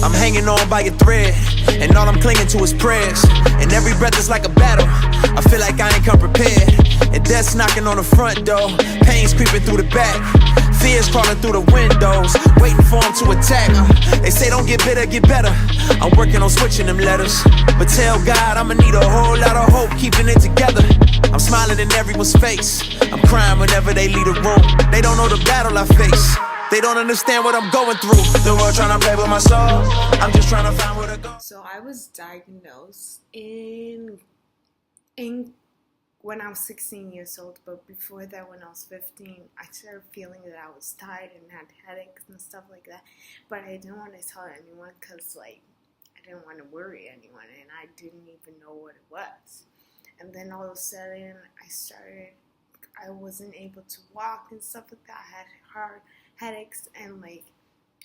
I'm hanging on by a thread, and all I'm clinging to is prayers. And every breath is like a battle. I feel like I ain't come prepared. And death's knocking on the front door. Pain's creeping through the back. Fears crawling through the windows, waiting for them to attack. They say don't get bitter, get better. I'm working on switching them letters. But tell God I'ma need a whole lot of hope keeping it together. I'm smiling in everyone's face. I'm crying whenever they leave the room. They don't know the battle I face. They don't understand what I'm going through. The world trying to play with my soul. I'm just trying to find where to go. So I was diagnosed in when I was 16 years old, but before that, when I was 15, I started feeling that I was tired and had headaches and stuff like that. But I didn't want to tell anyone because, like, I didn't want to worry anyone, and I didn't even know what it was. And then all of a sudden, I wasn't able to walk and stuff like that. I had hard headaches, and like,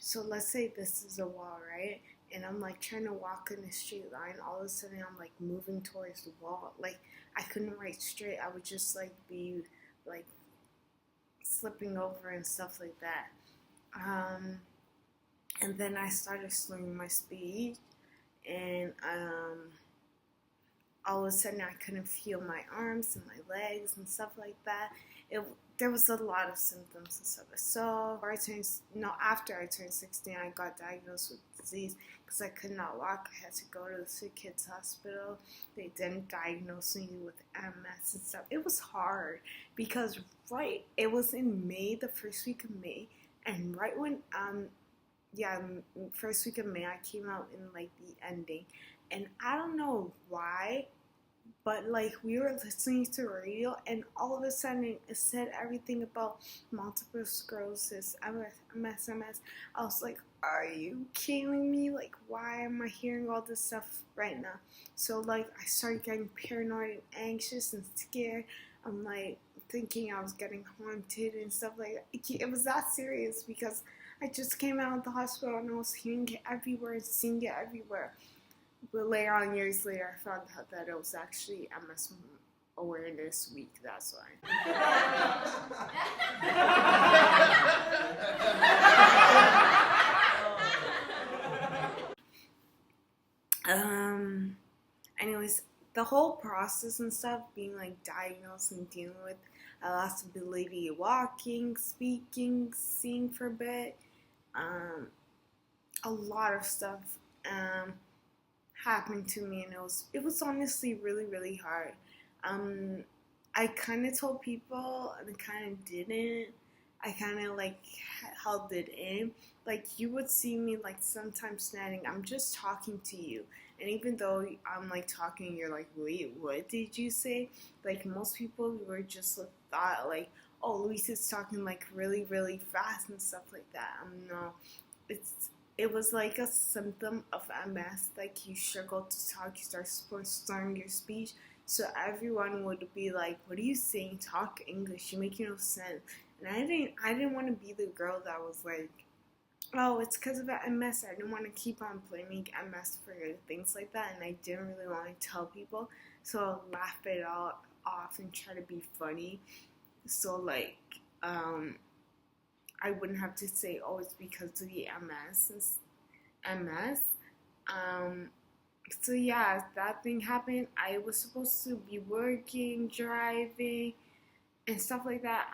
so let's say this is a wall, right? And I'm like trying to walk in a straight line. All of a sudden, I'm like moving towards the wall. Like, I couldn't write straight. I would just like be like slipping over and stuff like that. And then I started slowing my speed, and all of a sudden I couldn't feel my arms and my legs and stuff like that. There was a lot of symptoms and stuff. So after I turned 16, I got diagnosed with disease because I could not walk. I had to go to the sick kids hospital. They didn't diagnose me with MS and stuff. It was hard because it was in May, the first week of May, and right when first week of May, I came out in like the ending, and I don't know why, but like we were listening to the radio, and all of a sudden it said everything about multiple sclerosis, MS. I was like, are you kidding me? Like, why am I hearing all this stuff right now? So like I started getting paranoid and anxious and scared. I'm like thinking I was getting haunted and stuff like that. It was that serious because I just came out of the hospital and I was hearing it everywhere and seeing it everywhere. But later on, years later, I found out that it was actually MS Awareness Week. That's why. Anyways, the whole process and stuff, being like diagnosed and dealing with a loss of ability of walking, speaking, seeing for a bit, a lot of stuff happened to me, and it was honestly really, really hard. I kind of told people and I kind of didn't. I kind of like held it in. Like, you would see me like sometimes standing, I'm just talking to you, and even though I'm like talking, you're like, wait, what did you say? Like, most people were just thought like, oh, Luis is talking like really, really fast and stuff like that. No, it was like a symptom of MS, like you struggle to talk, you start slurring your speech. So everyone would be like, what are you saying? Talk English, you make no sense. And I didn't want to be the girl that was like, oh, it's because of MS. I didn't want to keep on blaming MS for things like that, and I didn't really want to tell people. So I'll laugh it all off and try to be funny. So like, I wouldn't have to say, oh, it's because of the MS. So yeah, that thing happened. I was supposed to be working, driving, and stuff like that.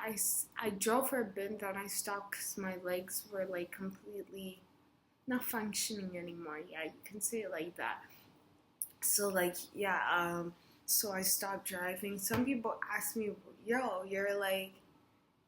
I drove for a bit, then I stopped because my legs were like completely not functioning anymore. Yeah, you can say it like that. So like, yeah, so I stopped driving. Some people ask me, yo, you're like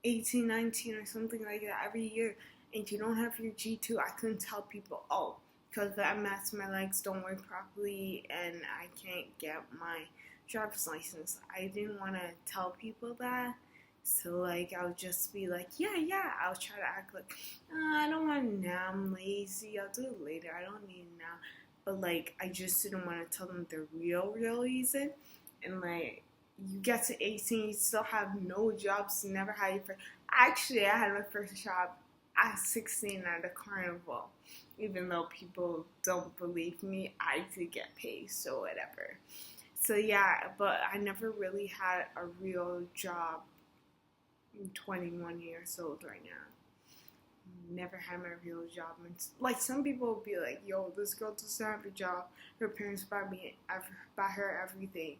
18, 19 or something like that every year, and you don't have your G2. I couldn't tell people, oh, because the MS, my legs don't work properly and I can't get my driver's license. I didn't want to tell people that. So like, I would just be like, yeah, I'll try to act like, I don't want it now, I'm lazy, I'll do it later, I don't need it now. But like, I just didn't want to tell them the real reason. And like, you get to 18, you still have no jobs, you never had your first. Actually, I had my first job at 16 at a carnival. Even though people don't believe me, I did get paid, so whatever. So yeah, but I never really had a real job. I'm 21 years old right now. never had my real job. And like some people will be like, "Yo, this girl doesn't have a job. Her parents buy her everything."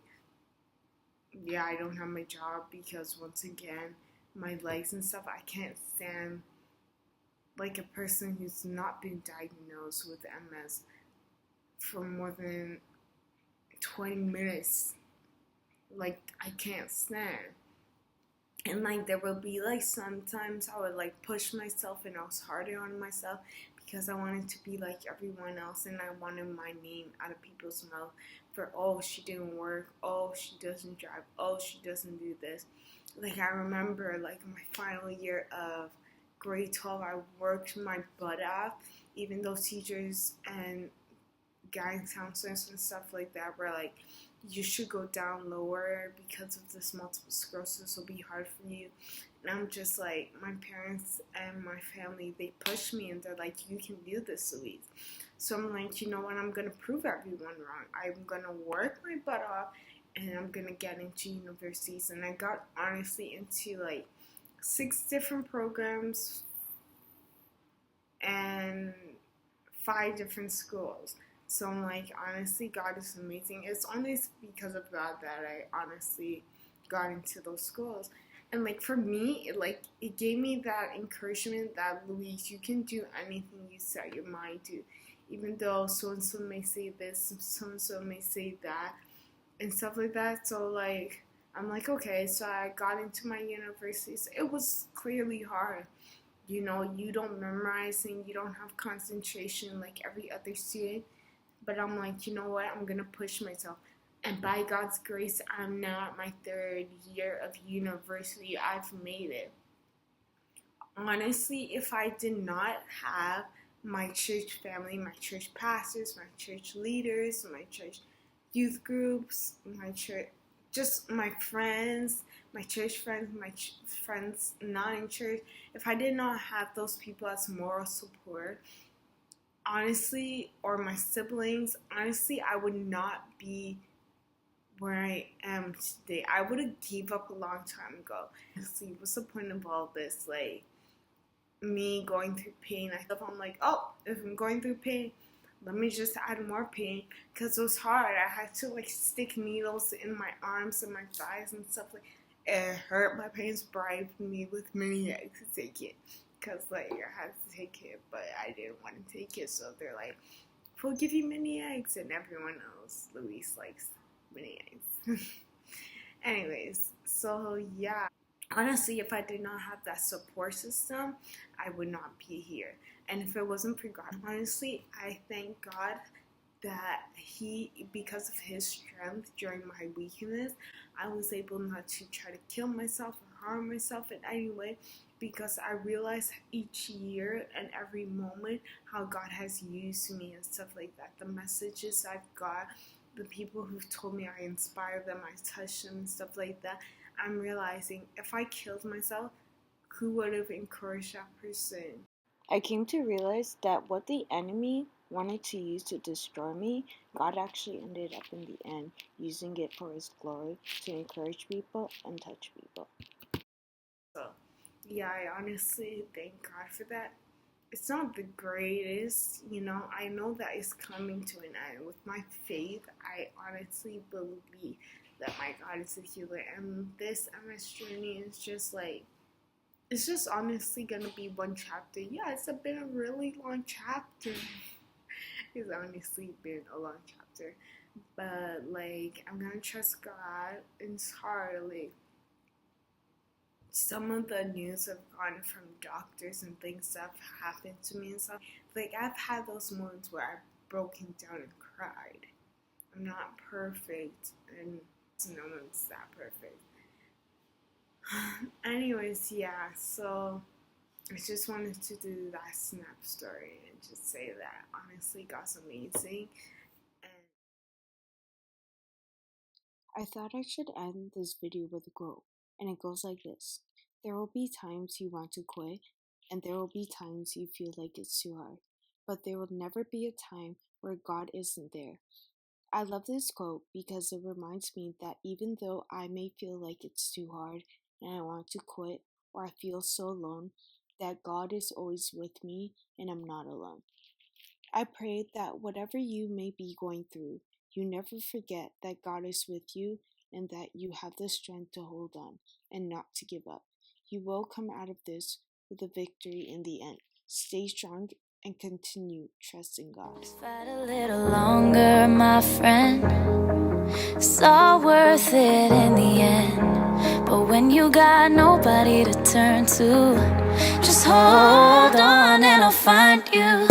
Yeah, I don't have my job because once again, my legs and stuff, I can't stand like a person who's not been diagnosed with MS for more than 20 minutes. Like, I can't stand. And like, there will be like sometimes I would like push myself and I was harder on myself because I wanted to be like everyone else and I wanted my name out of people's mouth for, oh, she didn't work, oh, she doesn't drive, oh, she doesn't do this. Like, I remember like my final year of grade 12, I worked my butt off, even though teachers and guidance counselors and stuff like that were like, you should go down lower because of this multiple sclerosis will be hard for you. And I'm just like, my parents and my family, they push me and they're like, you can do this, Louise. So I'm like, you know what, I'm going to prove everyone wrong. I'm going to work my butt off and I'm going to get into universities. And I got honestly into like 6 different programs and 5 different schools. So I'm like, honestly, God is amazing. It's honestly because of God that I honestly got into those schools. And like for me, it gave me that encouragement that, Louise, you can do anything you set your mind to. Even though so and so may say this, so and so may say that, and stuff like that. So like I'm like, okay, so I got into my universities. It was clearly hard. You know, you don't memorize and you don't have concentration like every other student. But I'm like, you know what? I'm going to push myself. And by God's grace, I'm now at my 3rd year of university. I've made it. Honestly, if I did not have my church family, my church pastors, my church leaders, my church youth groups, my church, just my friends, my church friends, friends not in church, if I did not have those people as moral support, honestly, or my siblings, honestly, I would not be where I am today. I would have gave up a long time ago. Honestly, what's the point of all this? Like, me going through pain. I'm like, oh, if I'm going through pain, let me just add more pain. Because it was hard. I had to, like, stick needles in my arms and my thighs and stuff. Like, it hurt. My parents bribed me with mini eggs to take it. Because, like, I had to take it, but I didn't want to take it, so they're like, we'll give you mini eggs, and everyone knows Louise likes mini eggs. Anyways, so, yeah. Honestly, if I did not have that support system, I would not be here. And if it wasn't for God, honestly, I thank God that because of his strength during my weakness, I was able not to try to kill myself or harm myself in any way, because I realize each year and every moment how God has used me and stuff like that. The messages I've got, the people who've told me, I inspire them, I touch them and stuff like that. I'm realizing if I killed myself, who would have encouraged that person? I came to realize that what the enemy wanted to use to destroy me, God actually ended up in the end using it for his glory to encourage people and touch people. So, yeah, I honestly thank God for that. It's not the greatest, you know, I know that it's coming to an end. With my faith, I honestly believe that my God is a healer, and this MS journey is just like, it's just honestly gonna be one chapter. Yeah, it's been a really long chapter. It's honestly been a long chapter, but like, I'm gonna trust God. It's hard, like, some of the news have gone from doctors and things that have happened to me and stuff. Like, I've had those moments where I've broken down and cried. I'm not perfect, and no one's that perfect. Anyways, yeah, so I just wanted to do that snap story and just say that honestly, God's amazing. And I thought I should end this video with a quote, and it goes like this. There will be times you want to quit, and there will be times you feel like it's too hard, but there will never be a time where God isn't there. I love this quote because it reminds me that even though I may feel like it's too hard and I want to quit or I feel so alone, that God is always with me and I'm not alone. I pray that whatever you may be going through, you never forget that God is with you and that you have the strength to hold on and not to give up. You will come out of this with a victory in the end. Stay strong and continue trusting God. Fight a little longer, my friend. It's all worth it in the end. But when you got nobody to turn to, just hold on and I'll find you.